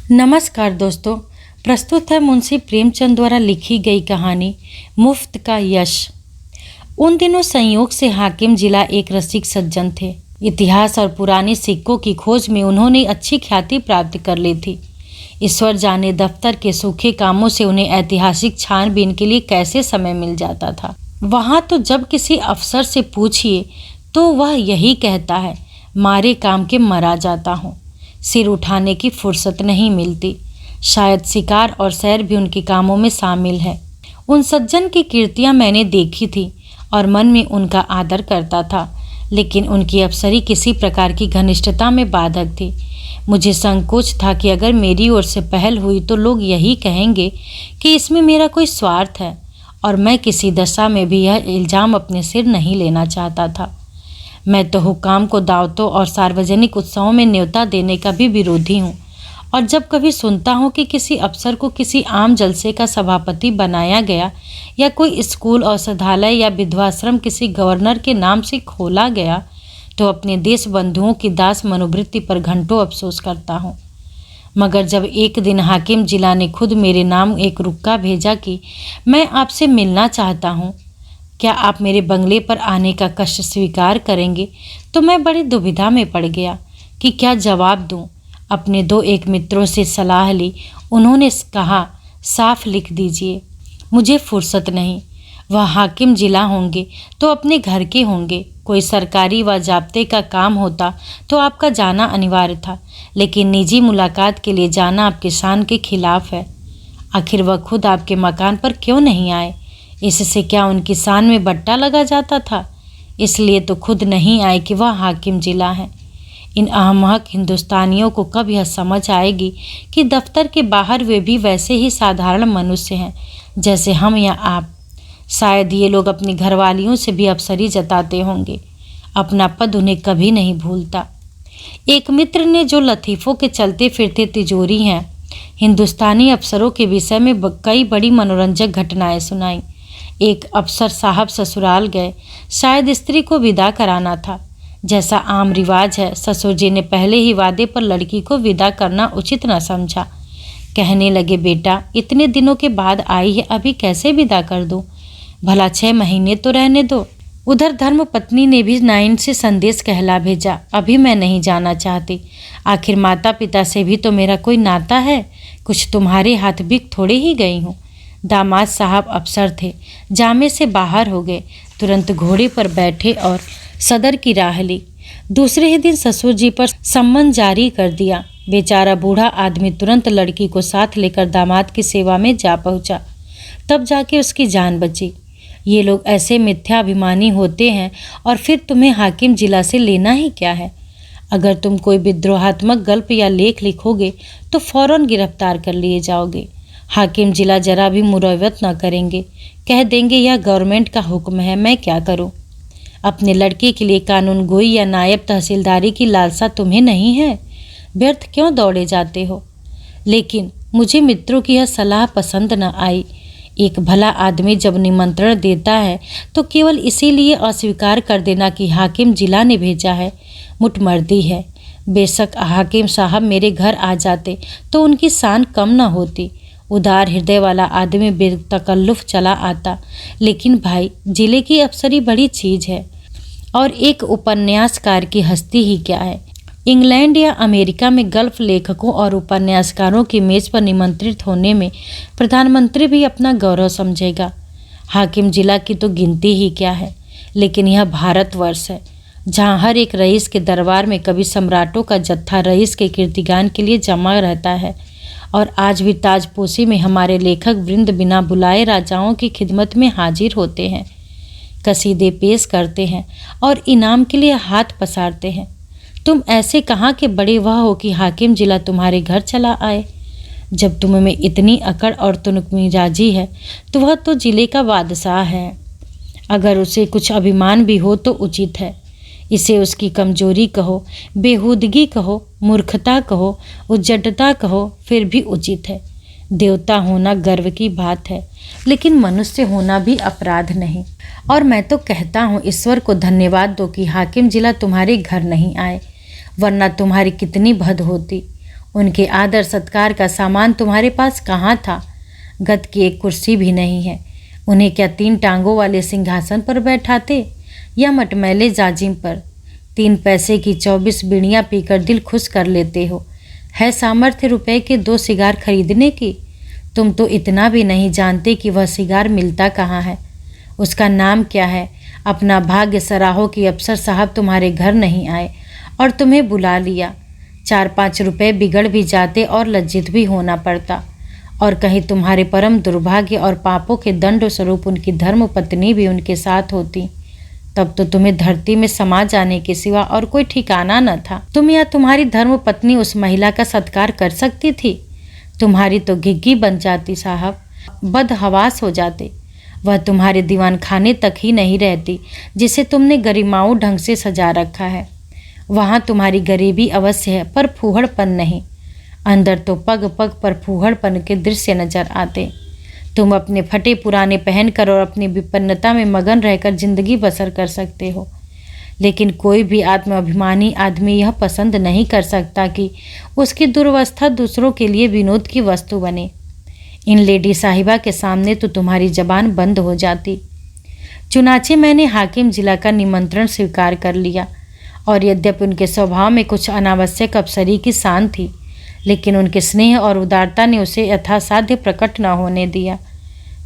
नमस्कार दोस्तों। प्रस्तुत है मुंशी प्रेमचंद द्वारा लिखी गई कहानी मुफ्त का यश। उन दिनों संयोग से हाकिम जिला एक रसिक सज्जन थे। इतिहास और पुराने सिक्कों की खोज में उन्होंने अच्छी ख्याति प्राप्त कर ली थी। ईश्वर जाने दफ्तर के सूखे कामों से उन्हें ऐतिहासिक छानबीन के लिए कैसे समय मिल जाता था। वहाँ तो जब किसी अफसर से पूछिए तो वह यही कहता है, मारे काम के मरा जाता हूँ। सिर उठाने की फुर्सत नहीं मिलती। शायद शिकार और सैर भी उनके कामों में शामिल है। उन सज्जन की कीर्तियां मैंने देखी थी और मन में उनका आदर करता था, लेकिन उनकी अफसरी किसी प्रकार की घनिष्ठता में बाधक थी। मुझे संकोच था कि अगर मेरी ओर से पहल हुई तो लोग यही कहेंगे कि इसमें मेरा कोई स्वार्थ है, और मैं किसी दशा में भी यह इल्ज़ाम अपने सिर नहीं लेना चाहता था। मैं तो हुकाम को दावतों और सार्वजनिक उत्सवों में न्योता देने का भी विरोधी हूँ, और जब कभी सुनता हूँ कि किसी अफसर को किसी आम जलसे का सभापति बनाया गया या कोई स्कूल, औषधालय या विधवाश्रम किसी गवर्नर के नाम से खोला गया, तो अपने देश बंधुओं की दास मनोवृत्ति पर घंटों अफसोस करता हूँ। मगर जब एक दिन हाकिम जिला ने खुद मेरे नाम एक रुक्का भेजा कि मैं आपसे मिलना चाहता हूँ, क्या आप मेरे बंगले पर आने का कष्ट स्वीकार करेंगे, तो मैं बड़ी दुविधा में पड़ गया कि क्या जवाब दूं। अपने एक मित्रों से सलाह ली। उन्होंने कहा, साफ लिख दीजिए, मुझे फुर्सत नहीं। वह हाकिम जिला होंगे तो अपने घर के होंगे। कोई सरकारी व जाब्ते का काम होता तो आपका जाना अनिवार्य था, लेकिन निजी मुलाकात के लिए जाना आपके शान के खिलाफ है। आखिर वह खुद आपके मकान पर क्यों नहीं आए? इससे क्या उनकी शान में बट्टा लगा जाता था? इसलिए तो खुद नहीं आए कि वह हाकिम जिला है। इन अहमक हिंदुस्तानियों को कब यह समझ आएगी कि दफ्तर के बाहर वे भी वैसे ही साधारण मनुष्य हैं जैसे हम या आप। शायद ये लोग अपनी घरवालियों से भी अफसरी जताते होंगे। अपना पद उन्हें कभी नहीं भूलता। एक मित्र ने जो लतीफ़ों के चलते फिरते तिजोरी हैं, हिंदुस्तानी अफसरों के विषय में कई बड़ी मनोरंजक घटनाएं सुनाई। एक अफसर साहब ससुराल गए। शायद स्त्री को विदा कराना था। जैसा आम रिवाज है, ससुर जी ने पहले ही वादे पर लड़की को विदा करना उचित न समझा। कहने लगे, बेटा इतने दिनों के बाद आई है, अभी कैसे विदा कर दूं? भला 6 महीने तो रहने दो। उधर धर्म पत्नी ने भी नाइन से संदेश कहला भेजा, अभी मैं नहीं जाना चाहती। आखिर माता पिता से भी तो मेरा कोई नाता है। कुछ तुम्हारे हाथ बिक थोड़े ही गई हूँ। दामाद साहब अफसर थे, जामे से बाहर हो गए। तुरंत घोड़े पर बैठे और सदर की राह ली। दूसरे ही दिन ससुर जी पर सम्मन जारी कर दिया। बेचारा बूढ़ा आदमी तुरंत लड़की को साथ लेकर दामाद की सेवा में जा पहुंचा। तब जाके उसकी जान बची। ये लोग ऐसे मिथ्याभिमानी होते हैं, और फिर तुम्हें हाकिम जिला से लेना ही क्या है? अगर तुम कोई विद्रोहात्मक गल्प या लेख लिखोगे तो फौरन गिरफ्तार कर लिए जाओगे। हाकिम जिला जरा भी मुरवत न करेंगे, कह देंगे यह गवर्नमेंट का हुक्म है, मैं क्या करूं? अपने लड़के के लिए कानून गोई या नायब तहसीलदारी की लालसा तुम्हें नहीं है? व्यर्थ क्यों दौड़े जाते हो? लेकिन मुझे मित्रों की यह सलाह पसंद न आई। एक भला आदमी जब निमंत्रण देता है तो केवल इसीलिए अस्वीकार कर देना कि हाकिम जिला ने भेजा है, मुटमर्दी है। बेशक हाकिम साहब मेरे घर आ जाते तो उनकी शान कम न होती। उदार हृदय वाला आदमी बेतकल्लुफ़ चला आता। लेकिन भाई, जिले की अफसरी बड़ी चीज़ है, और एक उपन्यासकार की हस्ती ही क्या है। इंग्लैंड या अमेरिका में गल्फ लेखकों और उपन्यासकारों की मेज़ पर निमंत्रित होने में प्रधानमंत्री भी अपना गौरव समझेगा। हाकिम जिला की तो गिनती ही क्या है। लेकिन यह भारतवर्ष है, जहाँ हर एक रईस के दरबार में कभी सम्राटों का जत्था रईस के कीर्तिगान के लिए जमा रहता है। और आज भी ताजपोशी में हमारे लेखक वृंद बिना बुलाए राजाओं की खिदमत में हाजिर होते हैं, कसीदे पेश करते हैं और इनाम के लिए हाथ पसारते हैं। तुम ऐसे कहाँ के बड़े वह हो कि हाकिम जिला तुम्हारे घर चला आए? जब तुम में इतनी अकड़ और तुनक मिजाजी है तो वह तो जिले का बादशाह है। अगर उसे कुछ अभिमान भी हो तो उचित है। इसे उसकी कमजोरी कहो, बेहूदगी कहो, मूर्खता कहो, उज्जडता कहो, फिर भी उचित है। देवता होना गर्व की बात है, लेकिन मनुष्य होना भी अपराध नहीं। और मैं तो कहता हूँ, ईश्वर को धन्यवाद दो कि हाकिम जिला तुम्हारे घर नहीं आए, वरना तुम्हारी कितनी भद होती। उनके आदर सत्कार का सामान तुम्हारे पास कहाँ था? गद की एक कुर्सी भी नहीं है। उन्हें क्या 3 टांगों वाले सिंहासन पर बैठाते या मटमैले जाजिम पर? 3 पैसे की 24 बीड़ियाँ पीकर दिल खुश कर लेते हो। है सामर्थ्य रुपए के 2 सिगार खरीदने की? तुम तो इतना भी नहीं जानते कि वह सिगार मिलता कहाँ है, उसका नाम क्या है। अपना भाग्य सराहो कि अफसर साहब तुम्हारे घर नहीं आए और तुम्हें बुला लिया। 4-5 रुपए बिगड़ भी जाते और लज्जित भी होना पड़ता। और कहीं तुम्हारे परम दुर्भाग्य और पापों के दंड स्वरूप उनकी धर्म पत्नी भी उनके साथ होती, तब तो तुम्हें धरती में समा जाने के सिवा और कोई ठिकाना न था। तुम या तुम्हारी धर्म पत्नी उस महिला का सत्कार कर सकती थी? तुम्हारी तो घिग्गी बन जाती साहब, बदहवास हो जाते। वह तुम्हारे दीवान खाने तक ही नहीं रहती जिसे तुमने गरिमाऊ ढंग से सजा रखा है। वहाँ तुम्हारी गरीबी अवश्य है पर फूहड़पन नहीं। अंदर तो पग पग पर फूहड़पन के दृश्य नजर आते। तुम अपने फटे पुराने पहनकर और अपनी विपन्नता में मगन रहकर जिंदगी बसर कर सकते हो, लेकिन कोई भी आत्माभिमानी आदमी यह पसंद नहीं कर सकता कि उसकी दुर्वस्था दूसरों के लिए विनोद की वस्तु बने। इन लेडी साहिबा के सामने तो तुम्हारी जबान बंद हो जाती। चुनाचे मैंने हाकिम जिला का निमंत्रण स्वीकार कर लिया और यद्यपि उनके स्वभाव में कुछ अनावश्यक अफसरी की शान थी, लेकिन उनके स्नेह और उदारता ने उसे यथासाध्य प्रकट न होने दिया।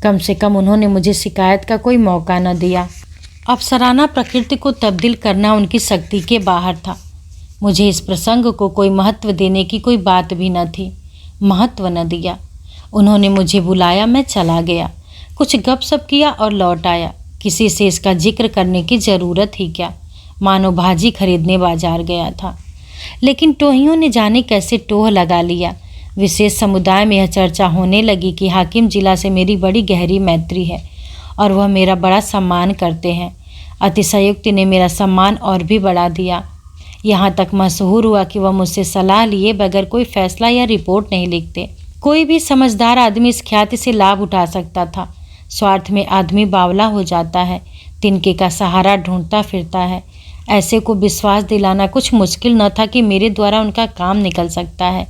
कम से कम उन्होंने मुझे शिकायत का कोई मौका न दिया। अफसराना प्रकृति को तब्दील करना उनकी शक्ति के बाहर था। मुझे इस प्रसंग को कोई महत्व देने की कोई बात भी न थी। महत्व न दिया। उन्होंने मुझे बुलाया, मैं चला गया, कुछ गपशप किया और लौट आया। किसी से इसका जिक्र करने की ज़रूरत ही क्या, मानो भाजी खरीदने बाजार गया था। लेकिन टोहियों ने जाने कैसे टोह लगा लिया। विशेष समुदाय में यह चर्चा होने लगी कि हाकिम जिला से मेरी बड़ी गहरी मैत्री है और वह मेरा बड़ा सम्मान करते हैं। अतिशयोक्ति ने मेरा सम्मान और भी बढ़ा दिया। यहाँ तक मशहूर हुआ कि वह मुझसे सलाह लिए बगैर कोई फैसला या रिपोर्ट नहीं लिखते। कोई भी समझदार आदमी इस ख्याति से लाभ उठा सकता था। स्वार्थ में आदमी बावला हो जाता है, तिनके का सहारा ढूंढता फिरता है। ऐसे को विश्वास दिलाना कुछ मुश्किल न था कि मेरे द्वारा उनका काम निकल सकता है,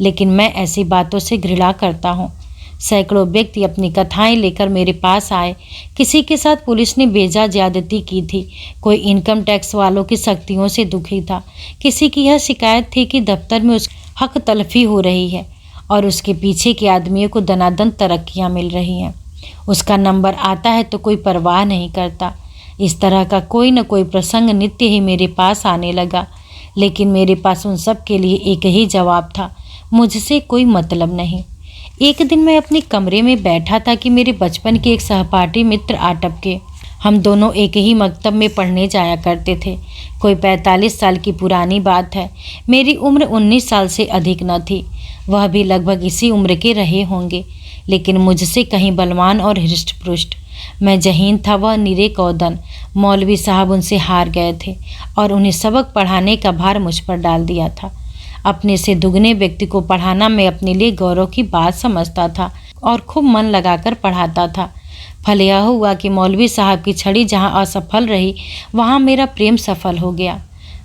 लेकिन मैं ऐसी बातों से घृणा करता हूँ। सैकड़ों व्यक्ति अपनी कथाएं लेकर मेरे पास आए। किसी के साथ पुलिस ने बेजा ज्यादती की थी, कोई इनकम टैक्स वालों की सख्तियों से दुखी था, किसी की यह शिकायत थी कि दफ्तर में उस हक तलफी हो रही है और उसके पीछे के आदमियों को दनादन तरक्कियाँ मिल रही हैं। उसका नंबर आता है तो कोई परवाह नहीं करता। इस तरह का कोई न कोई प्रसंग नित्य ही मेरे पास आने लगा, लेकिन मेरे पास उन सब के लिए एक ही जवाब था, मुझसे कोई मतलब नहीं। एक दिन मैं अपने कमरे में बैठा था कि मेरे बचपन के एक सहपाठी मित्र आ टपके। हम दोनों एक ही मकतब में पढ़ने जाया करते थे। कोई 45 साल की पुरानी बात है। मेरी उम्र 19 साल से अधिक न थी। वह भी लगभग इसी उम्र के रहे होंगे, लेकिन मुझसे कहीं बलवान और हृष्ट पुष्ट। मैं जहीन था, वह निरे कौदन। मौलवी साहब उनसे हार गए थे और उन्हें सबक पढ़ाने का भार मुझ पर डाल दिया था। अपने से दुगने व्यक्ति को पढ़ाना मैं अपने लिए गौरव की बात समझता था और खूब मन लगाकर पढ़ाता था। फल यह हुआ कि मौलवी साहब की छड़ी जहाँ असफल रही, वहाँ मेरा प्रेम सफल हो गया।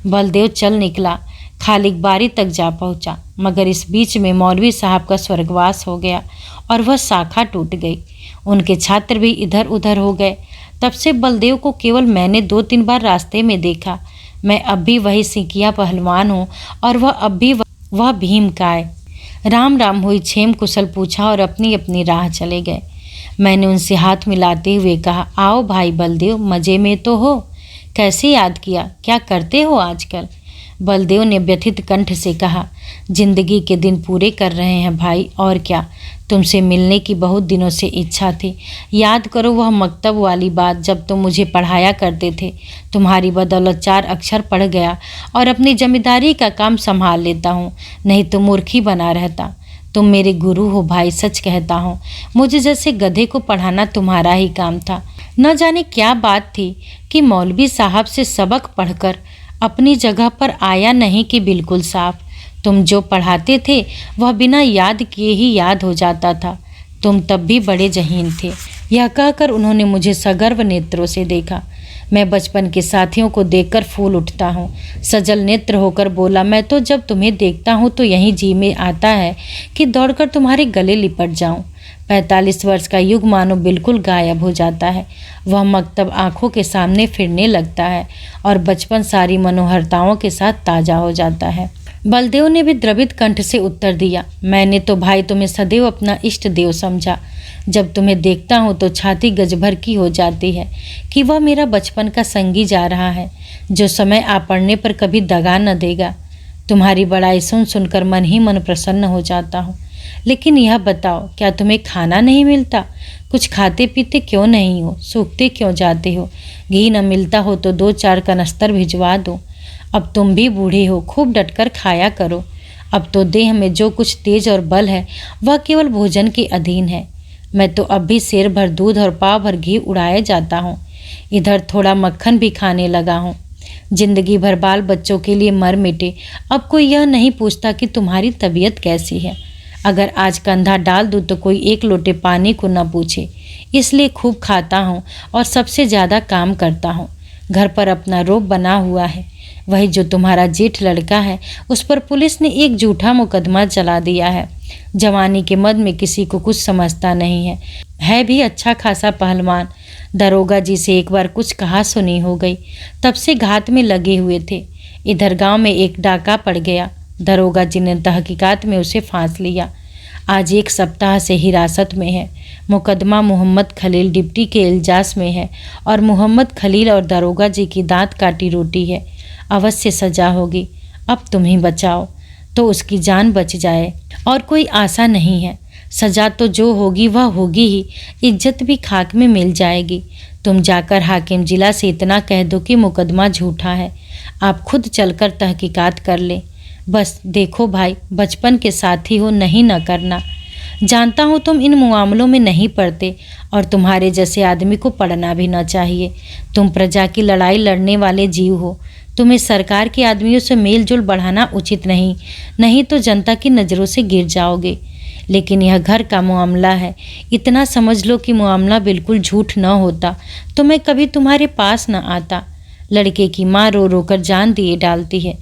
बलदेव चल निकला, खालिक बारी तक जा पहुँचा, मगर इस बीच में मौलवी साहब का स्वर्गवास हो गया और वह शाखा टूट गई। उनके छात्र भी इधर उधर हो गए। तब से बलदेव को केवल मैंने 2-3 बार रास्ते में देखा। मैं अब भी वही सिंकिया पहलवान हूँ और वह अब भी वह भीमकाय। राम राम हुई, क्षेम कुशल पूछा और अपनी अपनी राह चले गए। मैंने उनसे हाथ मिलाते हुए कहा, आओ भाई बलदेव, मज़े में तो हो? कैसे याद किया? क्या करते हो आजकल? बलदेव ने व्यथित कंठ से कहा, जिंदगी के दिन पूरे कर रहे हैं भाई, और क्या। तुमसे मिलने की बहुत दिनों से इच्छा थी। याद करो वह मकतब वाली बात, जब तुम मुझे पढ़ाया करते थे। तुम्हारी बदौलत 4 अक्षर पढ़ गया और अपनी जमींदारी का काम संभाल लेता हूँ, नहीं तो मूर्ख ही बना रहता। तुम मेरे गुरु हो भाई, सच कहता हूँ। मुझे जैसे गधे को पढ़ाना तुम्हारा ही काम था। न जाने क्या बात थी कि मौलवी साहब से सबक पढ़कर अपनी जगह पर आया नहीं कि बिल्कुल साफ। तुम जो पढ़ाते थे वह बिना याद किए ही याद हो जाता था। तुम तब भी बड़े जहीन थे। यह कहकर उन्होंने मुझे सगर्व नेत्रों से देखा। मैं बचपन के साथियों को देखकर फूल उठता हूँ। सजल नेत्र होकर बोला, मैं तो जब तुम्हें देखता हूँ तो यहीं जी में आता है कि दौड़कर तुम्हारे गले लिपट जाऊँ। 45 वर्ष का युग मानो बिल्कुल गायब हो जाता है। वह मकतब आंखों के सामने फिरने लगता है और बचपन सारी मनोहरताओं के साथ ताज़ा हो जाता है। बलदेव ने भी द्रवित कंठ से उत्तर दिया, मैंने तो भाई तुम्हें सदैव अपना इष्ट देव समझा। जब तुम्हें देखता हूँ तो छाती गजभर की हो जाती है कि वह मेरा बचपन का संगी जा रहा है, जो समय आ पड़ने पर कभी दगा न देगा। तुम्हारी बड़ाई सुन सुनकर मन ही मन प्रसन्न हो जाता हूँ। लेकिन यह बताओ, क्या तुम्हें खाना नहीं मिलता? कुछ खाते पीते क्यों नहीं हो? सूखते क्यों जाते हो? घी न मिलता हो तो 2-4 कनस्तर भिजवा दो। अब तुम भी बूढ़े हो, खूब डटकर खाया करो। अब तो देह में जो कुछ तेज और बल है वह केवल भोजन के अधीन है। मैं तो अब भी शेर भर दूध और पाव भर घी उड़ाए जाता हूँ। इधर थोड़ा मक्खन भी खाने लगा हूँ। जिंदगी भर बाल बच्चों के लिए मर मिटे, अब कोई यह नहीं पूछता कि तुम्हारी तबीयत कैसी है। अगर आज कंधा डाल दूँ तो कोई एक लोटे पानी को न पूछे। इसलिए खूब खाता हूँ और सबसे ज़्यादा काम करता हूँ। घर पर अपना रोब बना हुआ है। वही जो तुम्हारा जेठ लड़का है, उस पर पुलिस ने एक झूठा मुकदमा चला दिया है। जवानी के मद में किसी को कुछ समझता नहीं है भी अच्छा खासा पहलवान। दरोगा जी से एक बार कुछ कहा सुनी हो गई, तब से घात में लगे हुए थे। इधर गांव में एक डाका पड़ गया। दरोगा जी ने तहकीकात में उसे फांस लिया। आज 1 सप्ताह से हिरासत में है। मुकदमा मोहम्मद खलील डिप्टी के इल्जास में है और मोहम्मद खलील और दरोगा जी की दांत काटी रोटी है। अवश्य सजा होगी। अब तुम ही बचाओ तो उसकी जान बच जाए, और कोई आशा नहीं है। सजा तो जो होगी वह होगी ही, इज्जत भी खाक में मिल जाएगी। तुम जाकर हाकिम जिला से इतना कह दो कि मुकदमा झूठा है। आप खुद चलकर तहकीकात कर ले। बस देखो भाई, बचपन के साथी हो, नहीं न करना। जानता हूँ तुम इन मामलों में नहीं पड़ते और तुम्हारे जैसे आदमी को पढ़ना भी न चाहिए। तुम प्रजा की लड़ाई लड़ने वाले जीव हो। तुम्हें सरकार के आदमियों से मेल जोल बढ़ाना उचित नहीं तो जनता की नज़रों से गिर जाओगे। लेकिन यह घर का मामला है। इतना समझ लो कि मामला बिल्कुल झूठ न होता तो मैं कभी तुम्हारे पास न आता। लड़के की माँ रो रो कर जान दिए डालती है।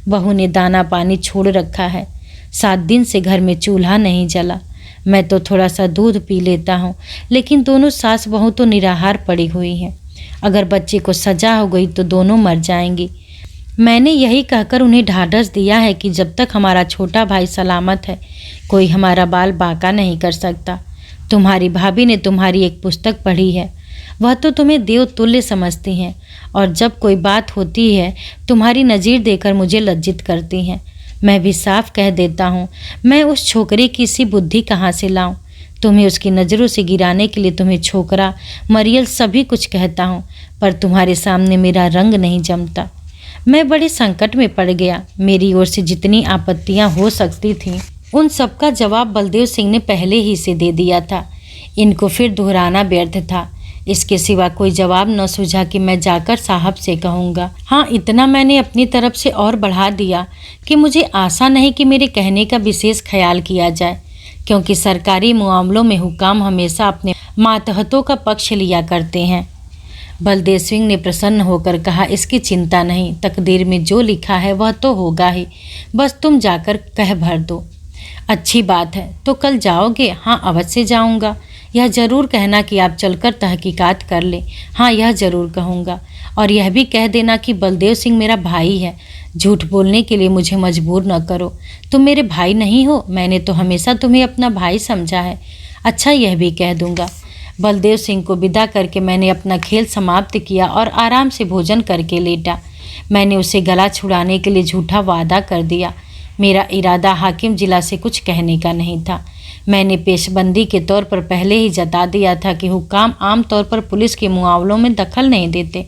बहू ने दाना पानी छोड़ रखा है। 7 दिन से घर में चूल्हा नहीं जला। मैं तो थोड़ा सा दूध पी लेता हूँ, लेकिन दोनों सास बहू तो निराहार पड़ी हुई हैं। अगर बच्चे को सजा हो गई तो दोनों मर जाएंगी। मैंने यही कहकर उन्हें ढाढ़स दिया है कि जब तक हमारा छोटा भाई सलामत है, कोई हमारा बाल बांका नहीं कर सकता। तुम्हारी भाभी ने तुम्हारी एक पुस्तक पढ़ी है। वह तो तुम्हें देव तुल्य समझती हैं और जब कोई बात होती है तुम्हारी नज़ीर देकर मुझे लज्जित करती हैं। मैं भी साफ कह देता हूँ, मैं उस छोकरे की सी बुद्धि कहाँ से लाऊं। तुम्हें उसकी नज़रों से गिराने के लिए तुम्हें छोकरा मरियल सभी कुछ कहता हूँ, पर तुम्हारे सामने मेरा रंग नहीं जमता। मैं बड़े संकट में पड़ गया। मेरी ओर से जितनी आपत्तियाँ हो सकती थीं उन सब का जवाब बलदेव सिंह ने पहले ही से दे दिया था। इनको फिर दोहराना व्यर्थ था। इसके सिवा कोई जवाब न सूझा कि मैं जाकर साहब से कहूँगा। हाँ, इतना मैंने अपनी तरफ से और बढ़ा दिया कि मुझे आशा नहीं कि मेरे कहने का विशेष ख्याल किया जाए, क्योंकि सरकारी मामलों में हुकाम हमेशा अपने मातहतों का पक्ष लिया करते हैं। बलदेव सिंह ने प्रसन्न होकर कहा, इसकी चिंता नहीं, तकदीर में जो लिखा है वह तो होगा ही, बस तुम जाकर कह भर दो। अच्छी बात है, तो कल जाओगे? हाँ, अवश्य जाऊंगा। यह ज़रूर कहना कि आप चलकर तहकीकात कर लें। हाँ, यह ज़रूर कहूँगा। और यह भी कह देना कि बलदेव सिंह मेरा भाई है। झूठ बोलने के लिए मुझे मजबूर न करो। तुम मेरे भाई नहीं हो, मैंने तो हमेशा तुम्हें अपना भाई समझा है। अच्छा, यह भी कह दूँगा। बलदेव सिंह को विदा करके मैंने अपना खेल समाप्त किया और आराम से भोजन करके लेटा। मैंने उसे गला छुड़ाने के लिए झूठा वादा कर दिया। मेरा इरादा हाकिम जिला से कुछ कहने का नहीं था। मैंने पेशबंदी के तौर पर पहले ही जता दिया था कि हुक्काम आम तौर पर पुलिस के मुआवलों में दखल नहीं देते।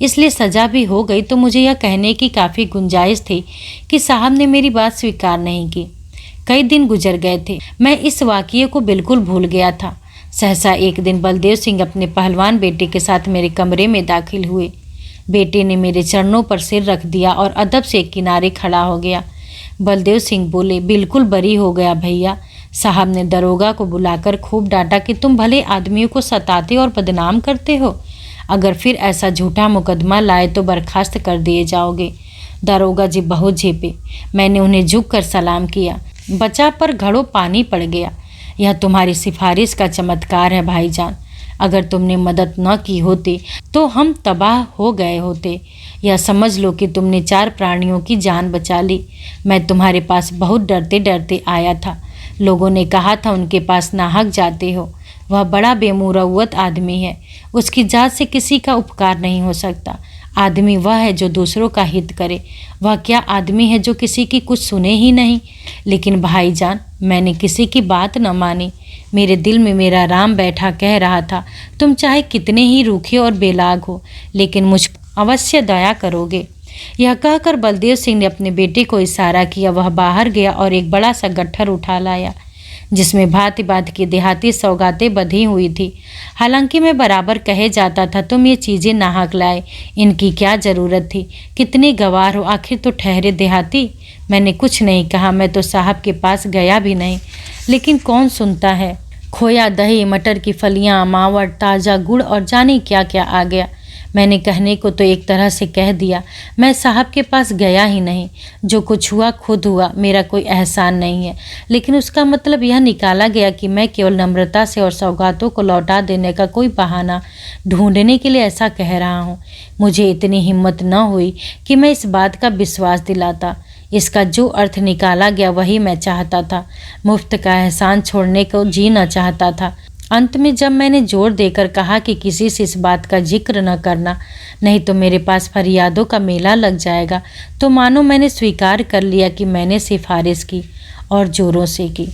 इसलिए सज़ा भी हो गई तो मुझे यह कहने की काफ़ी गुंजाइश थी कि साहब ने मेरी बात स्वीकार नहीं की। कई दिन गुजर गए थे, मैं इस वाक़ये को बिल्कुल भूल गया था। सहसा एक दिन बलदेव सिंह अपने पहलवान बेटे के साथ मेरे कमरे में दाखिल हुए। बेटे ने मेरे चरणों पर सिर रख दिया और अदब से एक किनारे खड़ा हो गया। बलदेव सिंह बोले, बिल्कुल बरी हो गया भैया। साहब ने दरोगा को बुलाकर खूब डांटा कि तुम भले आदमियों को सताते और बदनाम करते हो। अगर फिर ऐसा झूठा मुकदमा लाए तो बर्खास्त कर दिए जाओगे। दरोगा जी बहुत झेपे। मैंने उन्हें झुक कर सलाम किया। बचा पर घड़ों पानी पड़ गया। यह तुम्हारी सिफारिश का चमत्कार है भाईजान। अगर तुमने मदद न की होती तो हम तबाह हो गए होते। यह समझ लो कि तुमने 4 प्राणियों की जान बचा ली। मैं तुम्हारे पास बहुत डरते डरते आया था। लोगों ने कहा था उनके पास नाहक जाते हो। वह बड़ा बेमुरौवत आदमी है। उसकी जात से किसी का उपकार नहीं हो सकता। आदमी वह है जो दूसरों का हित करे। वह क्या आदमी है जो किसी की कुछ सुने ही नहीं। लेकिन भाईजान, मैंने किसी की बात न मानी। मेरे दिल में मेरा राम बैठा कह रहा था, तुम चाहे कितने ही रूखे और बेलाग हो, लेकिन मुझ अवश्य दया करोगे। यह कहकर बलदेव सिंह ने अपने बेटे को इशारा किया। वह बाहर गया और एक बड़ा सा गट्ठर उठा लाया जिसमें भांति भांति की देहाती सौगातें बंधी हुई थी। हालांकि मैं बराबर कहे जाता था, तुम ये चीज़ें नाहक लाए, इनकी क्या ज़रूरत थी। कितने गवार हो, आखिर तो ठहरे देहाती। मैंने कुछ नहीं कहा। मैं तो साहब के पास गया भी नहीं। लेकिन कौन सुनता है। खोया, दही, मटर की फलियाँ, मावट, ताज़ा गुड़ और जाने क्या क्या आ गया। मैंने कहने को तो एक तरह से कह दिया। मैं साहब के पास गया ही नहीं। जो कुछ हुआ खुद हुआ, मेरा कोई एहसान नहीं है। लेकिन उसका मतलब यह निकाला गया कि मैं केवल नम्रता से और सौगातों को लौटा देने का कोई बहाना ढूंढने के लिए ऐसा कह रहा हूँ। मुझे इतनी हिम्मत न हुई कि मैं इस बात का विश्वास दिलाता। इसका जो अर्थ निकाला गया वही मैं चाहता था। मुफ्त का एहसान छोड़ने को जी न चाहता था। अंत में जब मैंने जोर देकर कहा कि किसी से इस बात का जिक्र न करना, नहीं तो मेरे पास फरियादों का मेला लग जाएगा, तो मानो मैंने स्वीकार कर लिया कि मैंने सिफारिश की और जोरों से की।